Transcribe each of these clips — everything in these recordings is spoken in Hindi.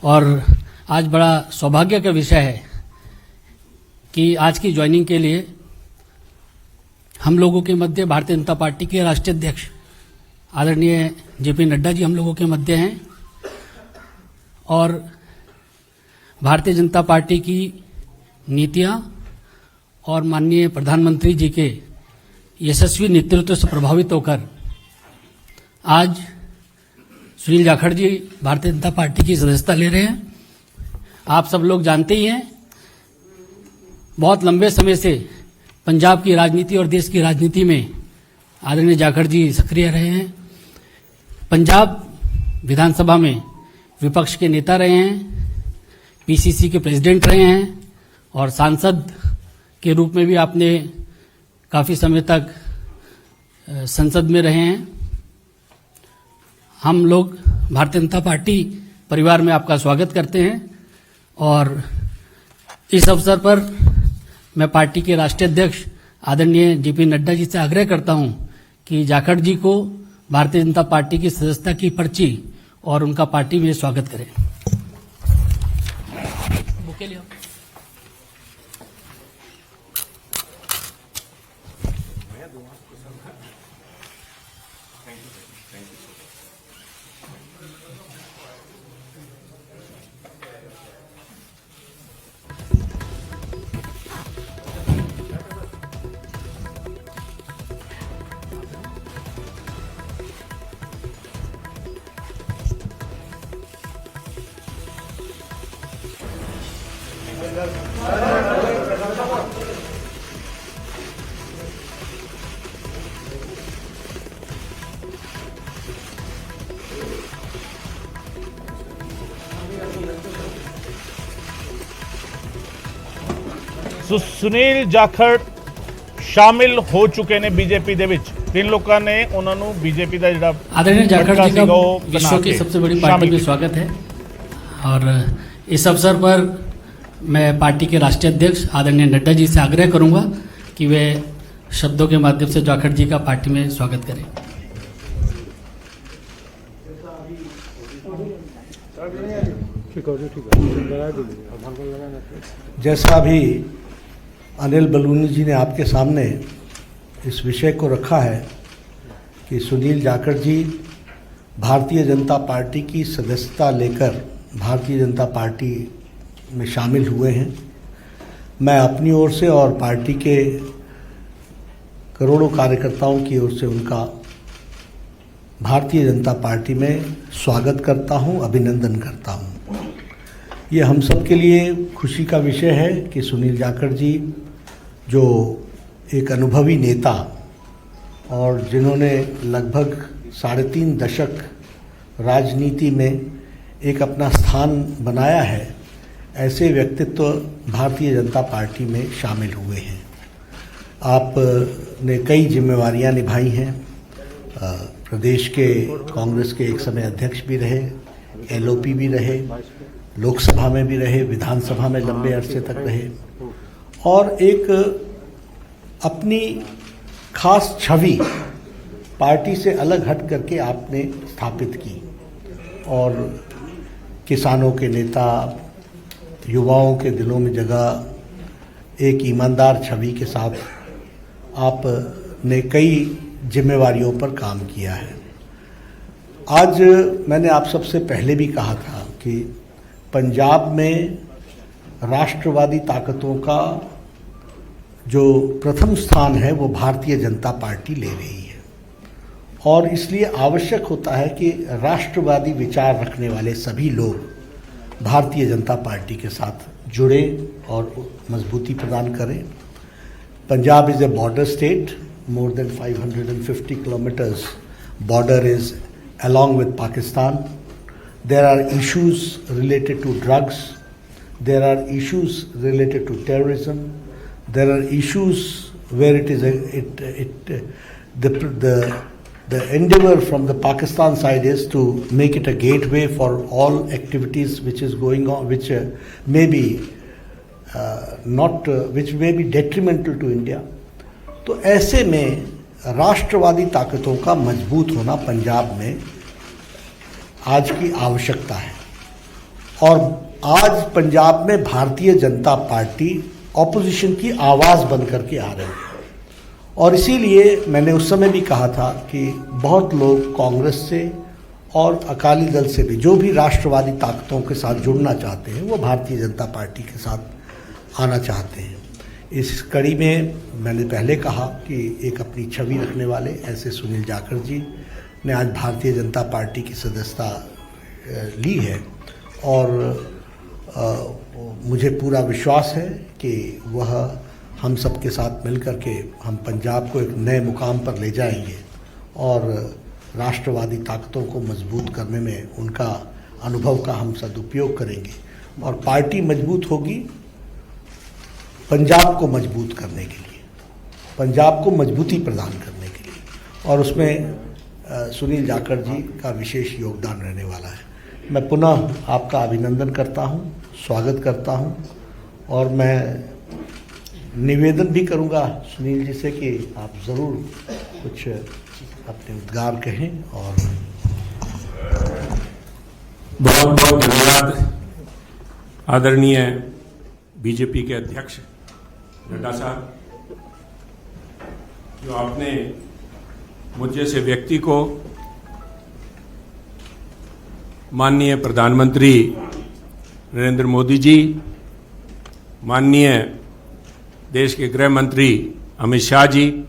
और आज बड़ा सौभाग्य का विषय है कि आज की ज्वाइनिंग के लिए हम लोगों के मध्य भारतीय जनता पार्टी के राष्ट्रीय अध्यक्ष आदरणीय जेपी नड्डा जी हम लोगों के मध्य हैं और भारतीय जनता पार्टी की नीतियां और माननीय प्रधानमंत्री जी के यशस्वी नेतृत्व से प्रभावित होकर आज सुनील जाखड़ जी भारतीय जनता पार्टी की सदस्यता ले रहे हैं। आप सब लोग जानते ही हैं, बहुत लंबे समय से पंजाब की राजनीति और देश की राजनीति में आदरणीय जाखड़ जी सक्रिय रहे हैं। पंजाब विधानसभा में विपक्ष के नेता रहे हैं, पीसीसी के प्रेसिडेंट रहे हैं और सांसद के रूप में भी आपने काफ़ी समय तक संसद में रहे हैं। हम लोग भारतीय जनता पार्टी परिवार में आपका स्वागत करते हैं और इस अवसर पर मैं पार्टी के राष्ट्रीय अध्यक्ष आदरणीय जेपी नड्डा जी से आग्रह करता हूं कि जाखड़ जी को भारतीय जनता पार्टी की सदस्यता की पर्ची और उनका पार्टी में स्वागत करें। बुके लियो। सुनील जाखड़ शामिल हो चुके ने बीजेपी दे विच तीन लोगों ने उन्होंने बीजेपी का जिहड़ा आदरणीय जाखड़ जी का विश्व की सबसे बड़ी पार्टी में स्वागत है और इस अवसर पर मैं पार्टी के राष्ट्रीय अध्यक्ष आदरणीय नड्डा जी से आग्रह करूंगा कि वे शब्दों के माध्यम से जाखड़ जी का पार्टी में स्वागत करें। जैसा अभी अनिल बलूनी जी ने आपके सामने इस विषय को रखा है कि सुनील जाखड़ जी भारतीय जनता पार्टी की सदस्यता लेकर भारतीय जनता पार्टी में शामिल हुए हैं, मैं अपनी ओर से और पार्टी के करोड़ों कार्यकर्ताओं की ओर से उनका भारतीय जनता पार्टी में स्वागत करता हूं, अभिनंदन करता हूं। ये हम सब के लिए खुशी का विषय है कि सुनील जाखड़ जी जो एक अनुभवी नेता और जिन्होंने लगभग 3.5 दशक राजनीति में एक अपना स्थान बनाया है, ऐसे व्यक्तित्व भारतीय जनता पार्टी में शामिल हुए हैं। आपने कई जिम्मेवारियां निभाई हैं, प्रदेश के कांग्रेस के एक समय अध्यक्ष भी रहे, एलओपी भी रहे, लोकसभा में भी रहे, विधानसभा में लंबे अरसे तक रहे और एक अपनी खास छवि पार्टी से अलग हट करके आपने स्थापित की और किसानों के नेता, युवाओं के दिलों में जगह एक ईमानदार छवि के साथ आपने कई जिम्मेवारियों पर काम किया है। आज मैंने आप सबसे पहले भी कहा था कि पंजाब में राष्ट्रवादी ताकतों का जो प्रथम स्थान है वो भारतीय जनता पार्टी ले रही है और इसलिए आवश्यक होता है कि राष्ट्रवादी विचार रखने वाले सभी लोग भारतीय जनता पार्टी के साथ जुड़े और मजबूती प्रदान करें। Punjab is a border state, more than 550 kilometers border is along with Pakistan. There are issues related to drugs, there are issues related to terrorism, there are issues where it is the endeavor from the Pakistan side is to make it a gateway for all activities which is going on, which may be which may be detrimental to India. तो ऐसे में राष्ट्रवादी ताकतों का मजबूत होना पंजाब में आज की आवश्यकता है और आज पंजाब में भारतीय जनता पार्टी ऑपोजिशन की आवाज़ बन करके आ रही है। और इसीलिए मैंने उस समय भी कहा था कि बहुत लोग कांग्रेस से और अकाली दल से भी, जो भी राष्ट्रवादी ताकतों के साथ जुड़ना चाहते हैं, वो भारतीय जनता पार्टी के साथ आना चाहते हैं। इस कड़ी में मैंने पहले कहा कि एक अपनी छवि रखने वाले ऐसे सुनील जाखड़ जी ने आज भारतीय जनता पार्टी की सदस्यता ली है और मुझे पूरा विश्वास है कि वह हम सब के साथ मिलकर के हम पंजाब को एक नए मुकाम पर ले जाएंगे और राष्ट्रवादी ताकतों को मजबूत करने में उनका अनुभव का हम सदुपयोग करेंगे और पार्टी मजबूत होगी पंजाब को मजबूत करने के लिए, पंजाब को मजबूती प्रदान करने के लिए, और उसमें सुनील जाखड़ जी का विशेष योगदान रहने वाला है। मैं पुनः आपका अभिनंदन करता हूं, स्वागत करता हूं और मैं निवेदन भी करूंगा सुनील जी से कि आप ज़रूर कुछ अपने उद्गार कहें। और बहुत बहुत धन्यवाद आदरणीय बीजेपी के अध्यक्ष नड्डा साहब, जो आपने मुझ जैसे व्यक्ति को माननीय प्रधानमंत्री नरेंद्र मोदी जी, माननीय देश के गृह मंत्री अमित शाह जी,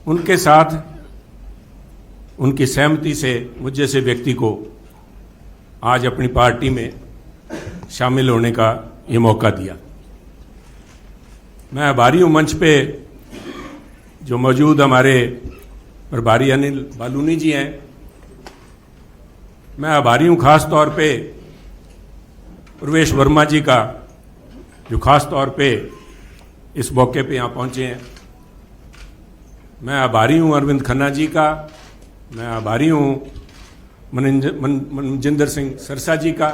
उनके साथ उनकी सहमति से मुझ जैसे व्यक्ति को आज अपनी पार्टी में शामिल होने का ये मौका दिया। मैं आभारी हूं मंच पे जो मौजूद हमारे प्रभारी अनिल बालूनी जी हैं। मैं आभारी हूं खास तौर पे प्रवेश वर्मा जी का, जो खास तौर पे इस मौके पे यहाँ पहुंचे हैं। मैं आभारी हूं अरविंद खन्ना जी का, मैं आभारी हूं मनजिंदर सिंह सरसा जी का,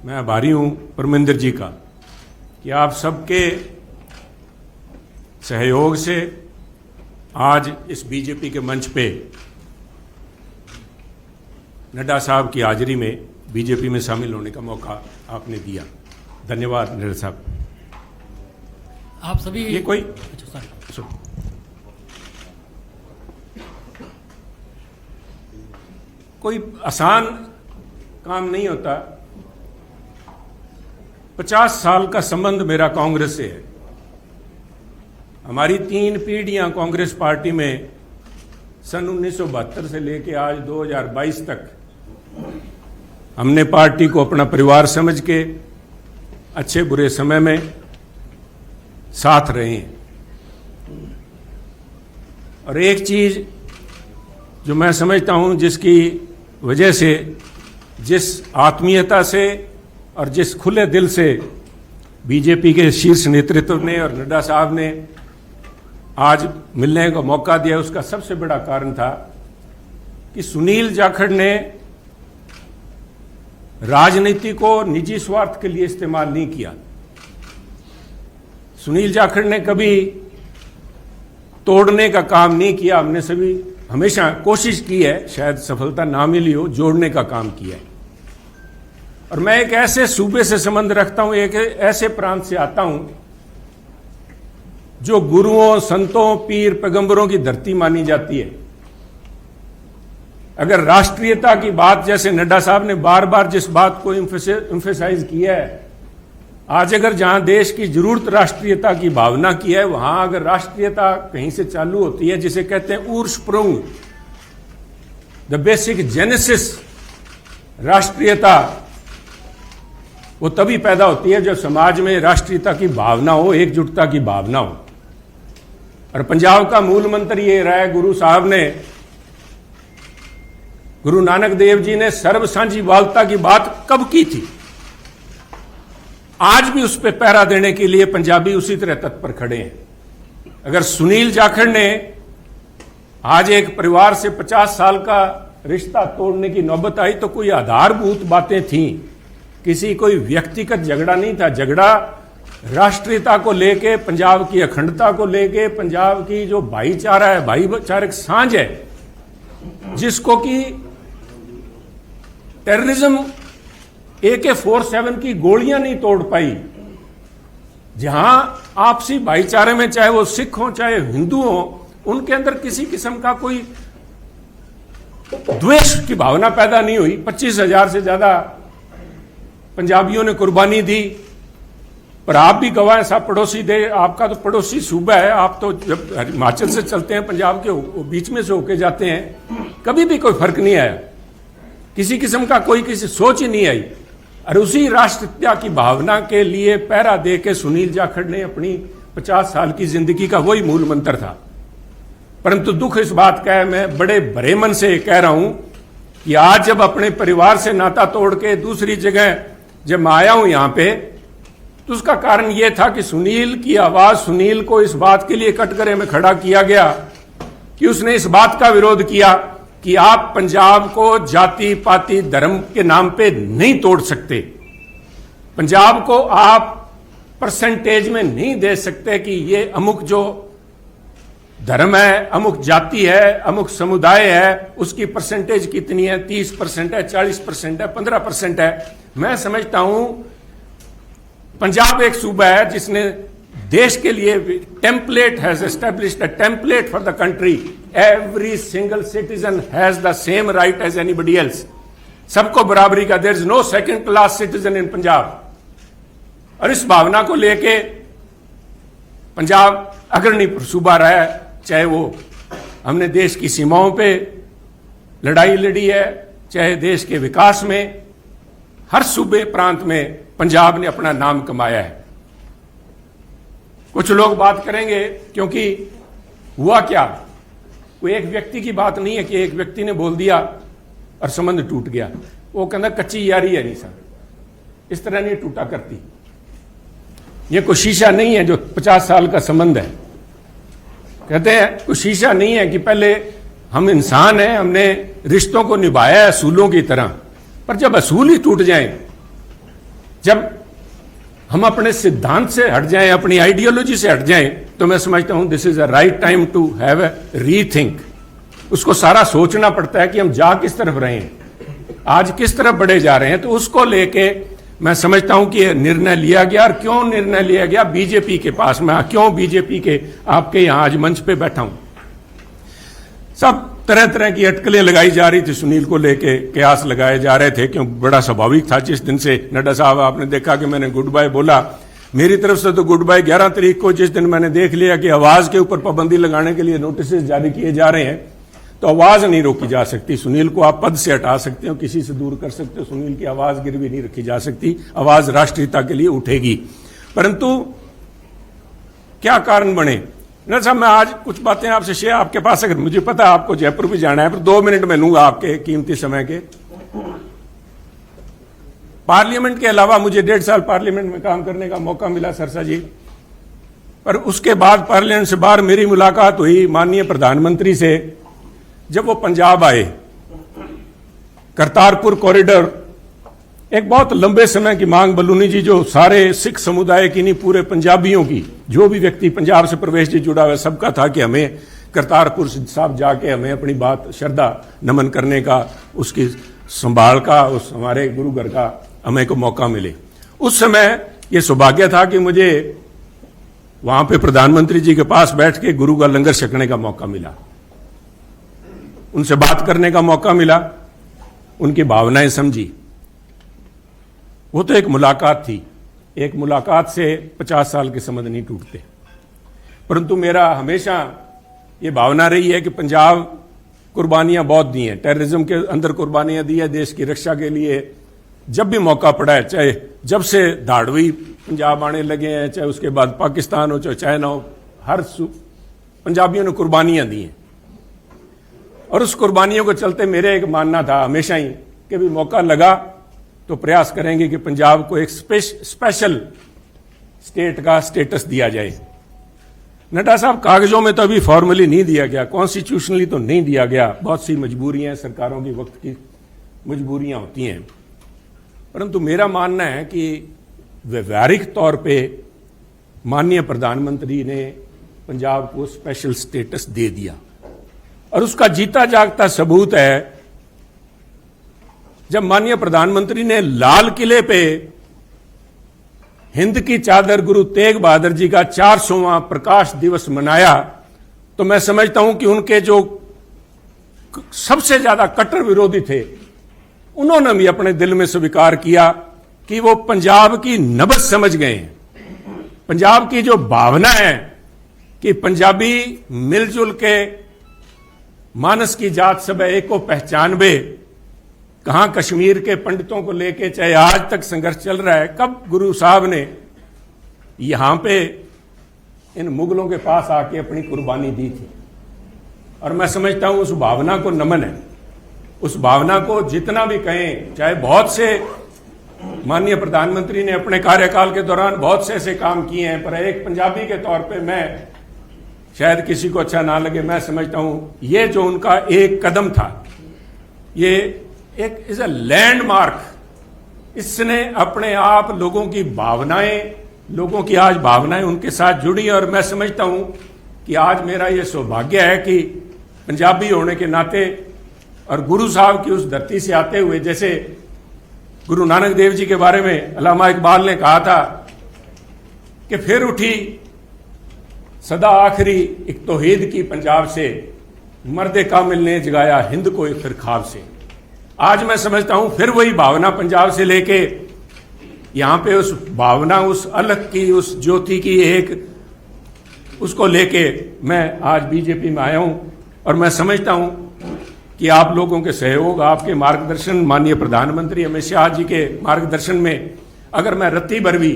मैं आभारी हूं परमिंदर जी का कि आप सबके सहयोग से आज इस बीजेपी के मंच पे नड्डा साहब की हाजिरी में बीजेपी में शामिल होने का मौका आपने दिया। धन्यवाद नड्डा साहब। आप सभी ये कोई अच्छा, सॉरी। कोई आसान काम नहीं होता। 50 साल का संबंध मेरा कांग्रेस से है। हमारी 3 पीढ़ियां कांग्रेस पार्टी में सन 1972 से लेकर आज 2022 तक हमने पार्टी को अपना परिवार समझ के अच्छे बुरे समय में साथ रहे हैं। और एक चीज जो मैं समझता हूं, जिसकी वजह से, जिस आत्मीयता से और जिस खुले दिल से बीजेपी के शीर्ष नेतृत्व ने और नड्डा साहब ने आज मिलने का मौका दिया, उसका सबसे बड़ा कारण था कि सुनील जाखड़ ने राजनीति को निजी स्वार्थ के लिए इस्तेमाल नहीं किया। सुनील जाखड़ ने कभी तोड़ने का काम नहीं किया। हमने सभी हमेशा कोशिश की है, शायद सफलता ना मिली हो, जोड़ने का काम किया है। और मैं एक ऐसे सूबे से संबंध रखता हूं, एक ऐसे प्रांत से आता हूं जो गुरुओं, संतों, पीर, पैगंबरों की धरती मानी जाती है। अगर राष्ट्रीयता की बात, जैसे नड्डा साहब ने बार बार जिस बात को एम्फेसाइज किया है, आज अगर जहां देश की जरूरत राष्ट्रीयता की भावना की है, वहां अगर राष्ट्रीयता कहीं से चालू होती है, जिसे कहते हैं उर्स्प्रुंग, द बेसिक जेनेसिस राष्ट्रीयता, वो तभी पैदा होती है जब समाज में राष्ट्रीयता की भावना हो, एकजुटता की भावना हो। और पंजाब का मूल मंत्र ये रहा है, गुरु साहब ने, गुरु नानक देव जी ने सर्व साझीवालता की बात कब की थी? आज भी उस पर पहरा देने के लिए पंजाबी उसी तरह तत्पर खड़े हैं। अगर सुनील जाखड़ ने आज एक परिवार से 50 साल का रिश्ता तोड़ने की नौबत आई तो कोई आधारभूत बातें थीं, किसी कोई व्यक्तिगत झगड़ा नहीं था। झगड़ा राष्ट्रीयता को लेके, पंजाब की अखंडता को लेके, पंजाब की जो भाईचारा है, भाईचारक सांझ है, जिसको कि टेररिज्म AK-47 की गोलियां नहीं तोड़ पाई। जहां आपसी भाईचारे में, चाहे वो सिख हो चाहे हिंदू हो, उनके अंदर किसी किस्म का कोई द्वेष की भावना पैदा नहीं हुई। 25,000 से ज्यादा पंजाबियों ने कुर्बानी दी। पर आप भी गवाह हैं, साहब पड़ोसी दे, आपका तो पड़ोसी सूबा है, आप तो जब हिमाचल से चलते हैं पंजाब के बीच में से होके जाते हैं, कभी भी कोई फर्क नहीं आया, किसी किस्म का कोई किसी सोच ही नहीं आई। और उसी राष्ट्रीयता की भावना के लिए पहरा दे के सुनील जाखड़ ने अपनी 50 साल की जिंदगी का वही मूल मंत्र था। परंतु दुख इस बात का है, मैं बड़े भरे मन से कह रहा हूं कि आज जब अपने परिवार से नाता तोड़ के दूसरी जगह जब मैं आया हूं यहां पे, तो उसका कारण यह था कि सुनील की आवाज, सुनील को इस बात के लिए कटघरे में खड़ा किया गया कि उसने इस बात का विरोध किया कि आप पंजाब को जाति पाति धर्म के नाम पे नहीं तोड़ सकते। पंजाब को आप परसेंटेज में नहीं दे सकते कि ये अमुक जो धर्म है, अमुक जाति है, अमुक समुदाय है, उसकी परसेंटेज कितनी है, 30% है, 40% है, 15% है। मैं समझता हूं पंजाब एक सूबा है जिसने देश के लिए template has established a template for the country. Every single citizen has the same right as anybody else. सबको बराबरी का, there is no second class citizen in Punjab. और इस भावना को लेके पंजाब अग्रणी सूबा रहा है, चाहे वो हमने देश की सीमाओं पे लड़ाई लड़ी है, चाहे देश के विकास में, हर सूबे प्रांत में पंजाब ने अपना नाम कमाया है। कुछ लोग बात करेंगे क्योंकि हुआ क्या, वो एक व्यक्ति की बात नहीं है कि एक व्यक्ति ने बोल दिया और संबंध टूट गया। वो कहना कच्ची यारी है नहीं सर, इस तरह नहीं टूटा करती। ये कोई शीशा नहीं है जो 50 साल का संबंध है। कहते हैं कोई शीशा नहीं है कि पहले हम इंसान हैं, हमने रिश्तों को निभाया है असूलों की तरह, पर जब असूल ही टूट जाएं, जब हम अपने सिद्धांत से हट जाएं, अपनी आइडियोलॉजी से हट जाएं, तो मैं समझता हूं this is a right time to have a rethink. उसको सारा सोचना पड़ता है कि हम जा किस तरफ रहे हैं, आज किस तरफ बढ़े जा रहे हैं। तो उसको लेके मैं समझता हूं कि निर्णय लिया गया। और क्यों निर्णय लिया गया, बीजेपी के पास, मैं क्यों बीजेपी के आपके यहां आज मंच पे बैठा हूं। सब तरह तरह की अटकलें लगाई जा रही थी सुनील को लेके, कयास लगाए जा रहे थे, क्यों बड़ा स्वाभाविक था। जिस दिन से नड्डा साहब आपने देखा कि मैंने गुड बाय बोला, मेरी तरफ से तो गुड बाय 11 तारीख को, जिस दिन मैंने देख लिया कि आवाज के ऊपर पाबंदी लगाने के लिए नोटिस जारी किए जा रहे हैं, तो आवाज नहीं रोकी जा सकती। सुनील को आप पद से हटा सकते हो, किसी से दूर कर सकते हो, सुनील की आवाज गिरवी नहीं रखी जा सकती। आवाज राष्ट्रीयता के लिए उठेगी। परंतु क्या कारण बने ना साहब, मैं आज कुछ बातें आपसे शेयर, आपके पास अगर मुझे पता है आपको जयपुर भी जाना है, पर 2 मिनट में लूंगा आपके कीमती समय के। पार्लियामेंट के अलावा मुझे 1.5 साल पार्लियामेंट में काम करने का मौका मिला सरसा जी, पर उसके बाद पार्लियामेंट से बाहर मेरी मुलाकात हुई माननीय प्रधानमंत्री से जब वो पंजाब आए। करतारपुर कॉरिडोर एक बहुत लंबे समय की मांग, बलूनी जी, जो सारे सिख समुदाय की नहीं, पूरे पंजाबियों की, जो भी व्यक्ति पंजाब से प्रवेश जी जुड़ा हुआ है, सबका था कि हमें करतारपुर साहब जाके हमें अपनी बात श्रद्धा नमन करने का, उसकी संभाल का, उस हमारे गुरु घर का हमें को मौका मिले। उस समय ये सौभाग्य था कि मुझे वहां पे प्रधानमंत्री जी के पास बैठ के गुरु का लंगर छकने का मौका मिला, उनसे बात करने का मौका मिला, उनकी भावनाएं समझी। वो तो एक मुलाकात थी, एक मुलाकात से 50 साल के संबंध नहीं टूटते। परंतु मेरा हमेशा ये भावना रही है कि पंजाब कुर्बानियां बहुत दी हैं, टेररिज्म के अंदर कुर्बानियां दी है देश की रक्षा के लिए। जब भी मौका पड़ा है, चाहे जब से धाड़वी पंजाब आने लगे हैं, चाहे उसके बाद पाकिस्तान हो, चाहे चाइना हो, हर पंजाबियों ने कुर्बानियां दी हैं। और उस कुर्बानियों को चलते मेरे एक मानना था हमेशा ही कि भी मौका लगा तो प्रयास करेंगे कि पंजाब को एक स्पेशल स्टेट का स्टेटस दिया जाए। नड्डा साहब, कागजों में तो अभी फॉर्मली नहीं दिया गया, कॉन्स्टिट्यूशनली तो नहीं दिया गया, बहुत सी मजबूरियां, सरकारों की वक्त की मजबूरियां होती हैं। परंतु मेरा मानना है कि व्यवहारिक तौर पे माननीय प्रधानमंत्री ने पंजाब को स्पेशल स्टेटस दे दिया। और उसका जीता जागता सबूत है जब माननीय प्रधानमंत्री ने लाल किले पे हिंद की चादर गुरु तेग बहादुर जी का 400वां प्रकाश दिवस मनाया, तो मैं समझता हूं कि उनके जो सबसे ज्यादा कट्टर विरोधी थे, उन्होंने भी अपने दिल में स्वीकार किया कि वो पंजाब की नब्ज समझ गए हैं। पंजाब की जो भावना है कि पंजाबी मिलजुल के मानस की जात सब एक को पहचानबे, कहां कश्मीर के पंडितों को लेके चाहे आज तक संघर्ष चल रहा है, कब गुरु साहब ने यहां पे इन मुगलों के पास आके अपनी कुर्बानी दी थी। और मैं समझता हूं उस भावना को नमन है। उस भावना को जितना भी कहें, चाहे बहुत से माननीय प्रधानमंत्री ने अपने कार्यकाल के दौरान बहुत से ऐसे काम किए हैं, पर एक पंजाबी के तौर पे मैं, शायद किसी को अच्छा ना लगे, मैं समझता हूं ये जो उनका एक कदम था, ये एक इज अ लैंडमार्क। इसने अपने आप लोगों की भावनाएं, लोगों की आज भावनाएं उनके साथ जुड़ी। और मैं समझता हूं कि आज मेरा ये सौभाग्य है कि पंजाबी होने के नाते और गुरु साहब की उस धरती से आते हुए, जैसे गुरु नानक देव जी के बारे में अल्लामा इकबाल ने कहा था कि फिर उठी सदा आखिरी एक तौहीद की पंजाब से, मर्दे कामिल ने जगाया हिंद को एक फिर ख्वाब से। आज मैं समझता हूं फिर वही भावना पंजाब से लेके यहां पे उस भावना, उस अलग की, उस ज्योति की एक, उसको लेके मैं आज बीजेपी में आया हूं। और मैं समझता हूं कि आप लोगों के सहयोग, आपके मार्गदर्शन, माननीय प्रधानमंत्री अमित शाह जी के मार्गदर्शन में अगर मैं रत्ती भर भी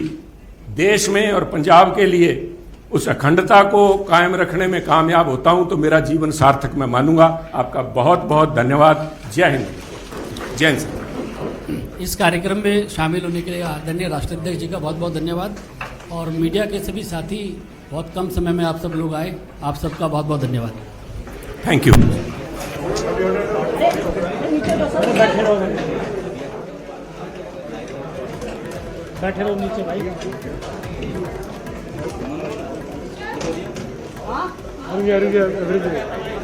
देश में और पंजाब के लिए उस अखंडता को कायम रखने में कामयाब होता हूं तो मेरा जीवन सार्थक मैं मानूंगा। आपका बहुत बहुत धन्यवाद। जय हिंद, जय हिंद। इस कार्यक्रम में शामिल होने के लिए आदरणीय राष्ट्राध्यक्ष जी का बहुत बहुत धन्यवाद। और मीडिया के सभी साथी, बहुत कम समय में आप सब लोग आए, आप सबका बहुत बहुत धन्यवाद। Thank you. बैठे रहो नीचे भाई। रुक जा रुक जा।